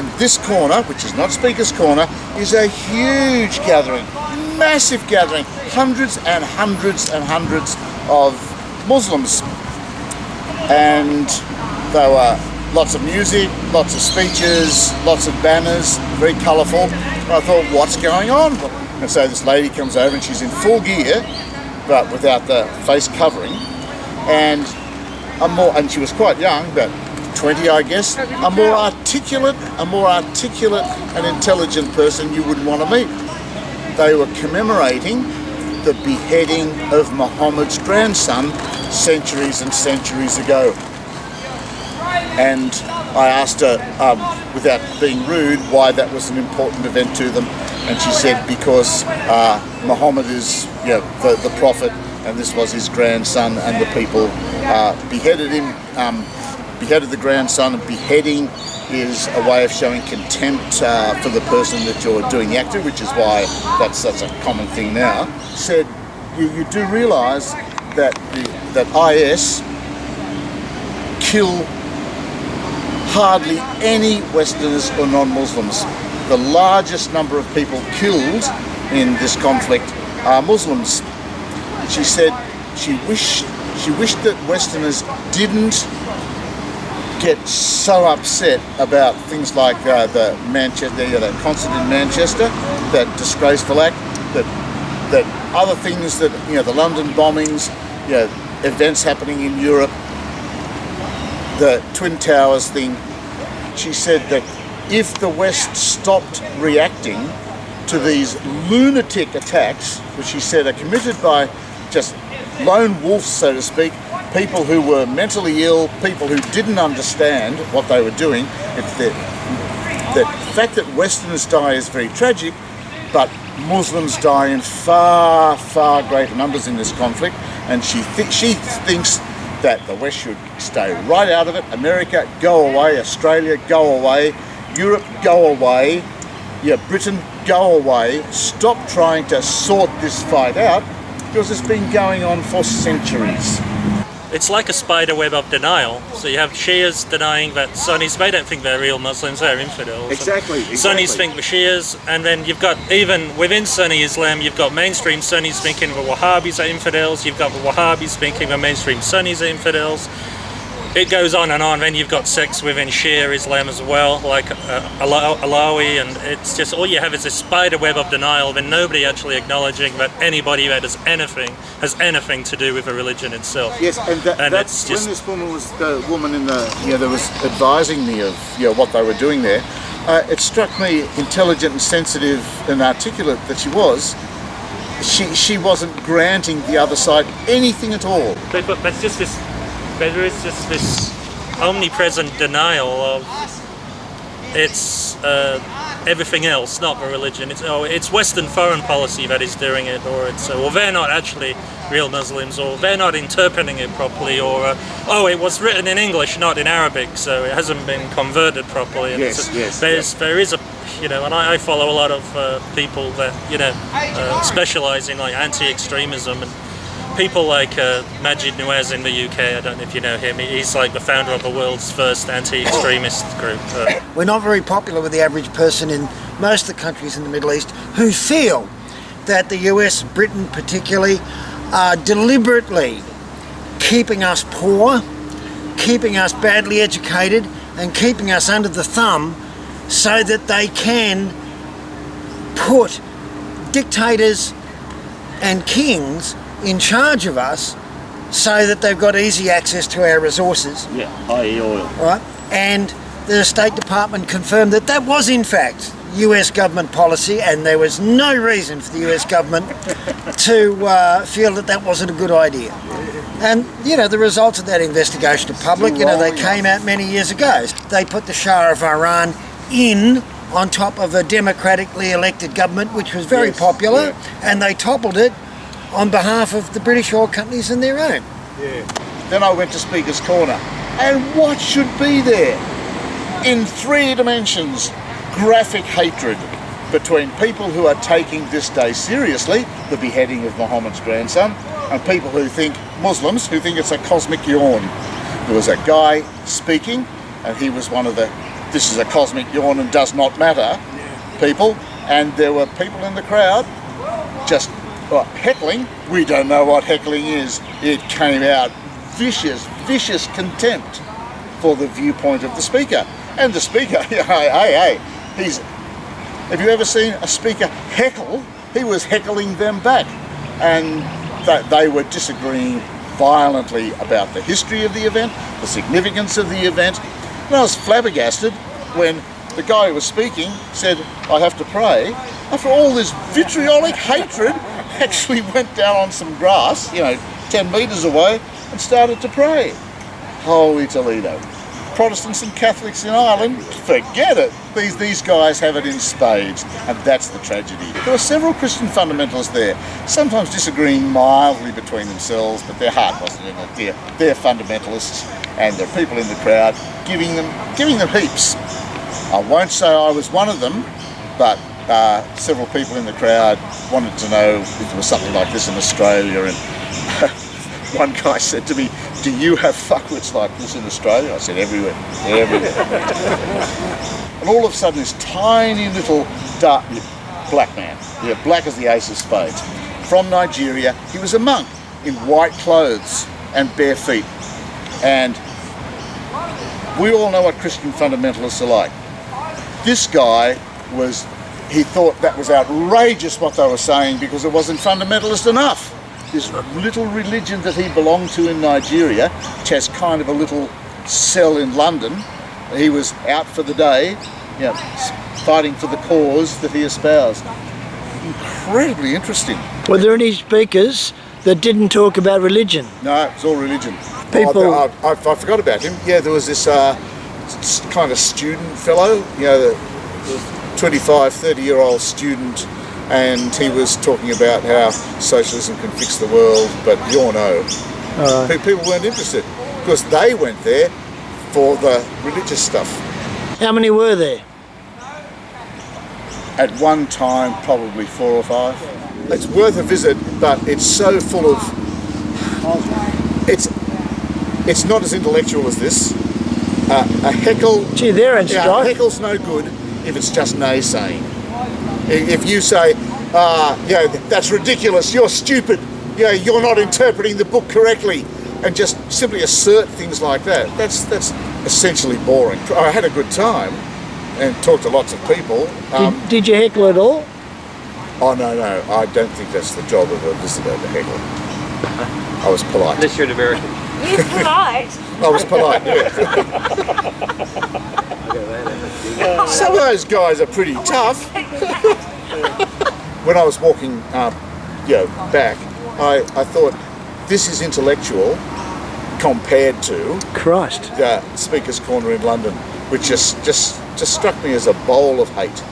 in this corner, which is not Speaker's Corner, is a huge gathering, massive gathering, hundreds and hundreds and hundreds of Muslims. And there were lots of music, lots of speeches, lots of banners, very colourful. I thought, what's going on? And so this lady comes over and she's in full gear, but without the face covering. And she was quite young, about 20, I guess, a more articulate and intelligent person you would want to meet. They were commemorating the beheading of Muhammad's grandson centuries and centuries ago. And I asked her, without being rude, why that was an important event to them. And she said because Muhammad is the prophet, and this was his grandson, and the people beheaded him, beheaded the grandson. And beheading is a way of showing contempt for the person that you're doing the act to, which is why that's such a common thing now. Said, you do realise that that IS kill hardly any Westerners or non-Muslims. The largest number of people killed in this conflict are Muslims. She said she wished that Westerners didn't get so upset about things like the concert in Manchester, that disgraceful act, that other things, that the London bombings, events happening in Europe, the Twin Towers thing. She said that if the West stopped reacting to these lunatic attacks, which she said are committed by just lone wolves, so to speak, people who were mentally ill, people who didn't understand what they were doing. The fact that Westerners die is very tragic, but Muslims die in far, far greater numbers in this conflict, and she thinks that the West should stay right out of it. America, go away. Australia, go away. Europe, go away. Britain, go away. Stop trying to sort this fight out, because it's been going on for centuries. It's like a spider web of denial. So you have Shias denying that Sunnis, they don't think they're real Muslims, they're infidels. Exactly. Sunnis think the Shias, and then you've got, even within Sunni Islam, you've got mainstream Sunnis thinking the Wahhabis are infidels, you've got the Wahhabis thinking the mainstream Sunnis are infidels. It goes on, and then you've got sects within Shia Islam as well, like Alawi, and it's just, all you have is a spider web of denial, then nobody actually acknowledging that anybody that has anything to do with the religion itself. Yes, and that's just, when this woman was, the woman in the, that was advising me of what they were doing there, it struck me, intelligent and sensitive and articulate that she was, she wasn't granting the other side anything at all. But that's just this. There is just this omnipresent denial of it's everything else, not the religion. It's Western foreign policy that is doing it, or they're not actually real Muslims, or they're not interpreting it properly, or it was written in English, not in Arabic, so it hasn't been converted properly. And there is a and I follow a lot of people that specialise in like anti-extremism, and people like Majid Nuez in the UK, I don't know if you know him, he's like the founder of the world's first anti-extremist group. We're not very popular with the average person in most of the countries in the Middle East who feel that the US, Britain particularly, are deliberately keeping us poor, keeping us badly educated, and keeping us under the thumb so that they can put dictators and kings in charge of us so that they've got easy access to our resources. I.e. oil. Right? And the State Department confirmed that that was in fact US government policy, and there was no reason for the US government to feel that that wasn't a good idea. And the results of that investigation are public. They came out many years ago. They put the Shah of Iran in on top of a democratically elected government, which was very popular, and they toppled it on behalf of the British oil companies and their own. Then I went to Speaker's Corner, and what should be there? In 3 dimensions, graphic hatred between people who are taking this day seriously, the beheading of Muhammad's grandson, and people who think, Muslims, who think it's a cosmic yawn. There was a guy speaking, and he was one of the this is a cosmic yawn and does not matter people, and there were people in the crowd just heckling. We don't know what heckling is. It came out vicious contempt for the viewpoint of the speaker. And the speaker, hey, have you ever seen a speaker heckle? He was heckling them back, and they were disagreeing violently about the history of the event, the significance of the event. And I was flabbergasted when the guy who was speaking said, I have to pray. After all this vitriolic hatred, actually went down on some grass, 10 metres away, and started to pray. Holy Toledo. Protestants and Catholics in Ireland, forget it. These guys have it in spades, and that's the tragedy. There were several Christian fundamentalists there, sometimes disagreeing mildly between themselves, but their heart wasn't in it. They're fundamentalists, and there are people in the crowd giving them heaps. I won't say I was one of them, but several people in the crowd wanted to know if there was something like this in Australia, and one guy said to me, do you have fuckwits like this in Australia? I said, everywhere. And all of a sudden this tiny little dark black man, black as the ace of spades, from Nigeria. He was a monk in white clothes and bare feet. And we all know what Christian fundamentalists are like. This guy he thought that was outrageous what they were saying because it wasn't fundamentalist enough. This little religion that he belonged to in Nigeria, which has kind of a little cell in London, he was out for the day, fighting for the cause that he espoused. Incredibly interesting. Were there any speakers that didn't talk about religion? No, it was all religion. People... I forgot about him. Yeah, there was this kind of student fellow, the 25, 30-year-old student, and he was talking about how socialism can fix the world, but people weren't interested because they went there for the religious stuff. How many were there? At one time, probably 4 or 5. It's worth a visit, but it's so full of... It's not as intellectual as this. A heckle... Gee, they're in strife. A heckle's no good if it's just naysaying. If you say, that's ridiculous, you're stupid, you're not interpreting the book correctly, and just simply assert things like that, that's essentially boring. I had a good time and talked to lots of people. Did you heckle at all? Oh, no, I don't think that's the job of a visitor to heckle. I was polite. Unless you're an American. You're polite. I was polite, Some of those guys are pretty tough. When I was walking back, I thought, this is intellectual compared to Christ. the Speaker's Corner in London, which just struck me as a bowl of hate.